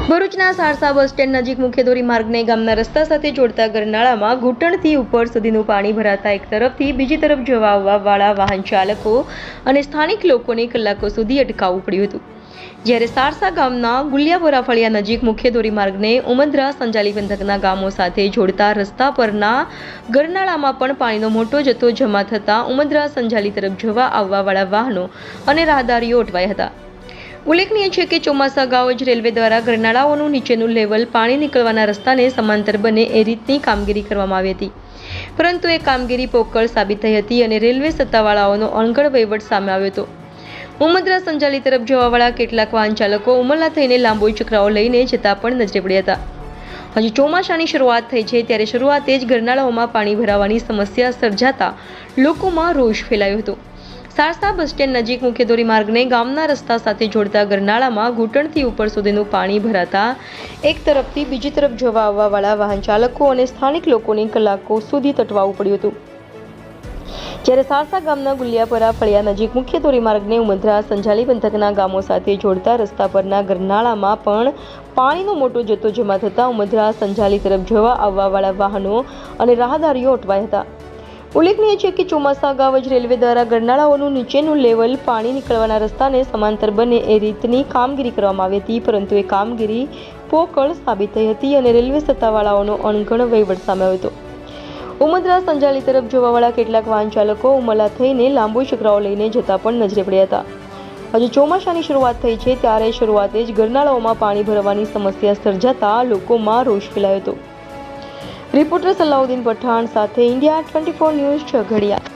ભરૂચના Sarsa bus stand નજીક મુખ્ય ધોરીમાર્ગને ગામના રસ્તા સાથે જોડતા ગરનાળામાં ઘૂંટણથી ઉપર સુધીનું પાણી ભરાતા એક તરફથી બીજી તરફ જવા આવવાવાળા વાહન ચાલકો અને સ્થાનિક લોકોને કલાકો સુધી અટકાવવું પડ્યું હતું. જ્યારે સારસા ગામના ગુલિયાપોરા ફળિયા નજીક મુખ્ય ધોરીમાર્ગને ઉમદરા સંજાલી પંથકના ગામો સાથે જોડતા રસ્તા પરના ગરનાળામાં પણ પાણીનો મોટો જથ્થો જમા થતાં ઉમદરા સંજાલી તરફ જવા આવવાવાળા વાહનો અને રાહદારીઓ અટવાયા હતા. ઉલ્લેખનીય છે કે ચોમાસા અગાઉ જ રેલવે દ્વારા ગરનાળાઓનું નીચેનું લેવલ પાણી નીકળવાના રસ્તાને સમાંતર બને એ રીતની કામગીરી કરવામાં આવી હતી, પરંતુ એ કામગીરી પોકળ સાબિત થઈ હતી અને રેલવે સત્તાવાળાઓનો અણઘડ વહીવટ સામે આવ્યો હતો. ઉમદરા સંજાલી તરફ જવાવાળા કેટલાક વાહન ચાલકો ઉમરલા થઈને લાંબોઈ ચક્રાઓ લઈને જતા પણ નજરે પડ્યા હતા. હજુ ચોમાસાની શરૂઆત થઈ છે ત્યારે શરૂઆતે જ ગરનાળાઓમાં પાણી ભરાવાની સમસ્યા સર્જાતા લોકોમાં રોષ ફેલાયો હતો. સારસા બસ સ્ટેન્ડ નજીક મુખ્ય ધોરીમાર્ગને ગામના રસ્તા સાથે જોડતા ગરનાળામાં ઘૂંટણથી ઉપર સુધીનું પાણી ભરાતા એક તરફથી બીજી તરફ જવા આવવાવાળા વાહન ચાલકો અને સ્થાનિક લોકોને કલાકો સુધી તટવાવું પડ્યું હતું. જ્યારે સારસા ગામના ગુલિયાપરા ફળિયા નજીક મુખ્ય ધોરીમાર્ગને ઉમદરા સંજાલી પંથકના ગામો સાથે જોડતા રસ્તા પરના ગરનાળામાં પણ પાણીનો મોટો જથ્થો જમા થતાં ઉમદરા સંજાલી તરફ જવા આવવાવાળા વાહનો અને રાહદારીઓ અટવાયા હતા. ઉલ્લેખનીય છે કે ચોમાસા અગાઉ જ રેલવે દ્વારા ગરનાળાઓનું નીચેનું લેવલ પાણી નીકળવાના રસ્તાને સમાંતર બને એ રીતની કામગીરી કરવામાં આવી હતી, પરંતુ એ કામગીરી પોકળ સાબિત થઈ હતી અને રેલવે સત્તાવાળાઓનો અણઘડ વહીવટ સામે આવ્યો હતો. ઉમદરા સંજાલી તરફ જવાવાળા કેટલાક વાહન ચાલકો ઉમરલા થઈને લાંબો ચક્રાઓ લઈને જતા પણ નજરે પડ્યા હતા. હજુ ચોમાસાની શરૂઆત થઈ છે ત્યારે શરૂઆતે જ ગરનાળાઓમાં પાણી ભરવાની સમસ્યા સર્જાતા લોકોમાં રોષ ફેલાયો હતો. રિપોર્ટર સલાઉદ્દીન પઠાણ સાથે ઇન્ડિયા 24 ન્યૂઝ ઝઘડિયા.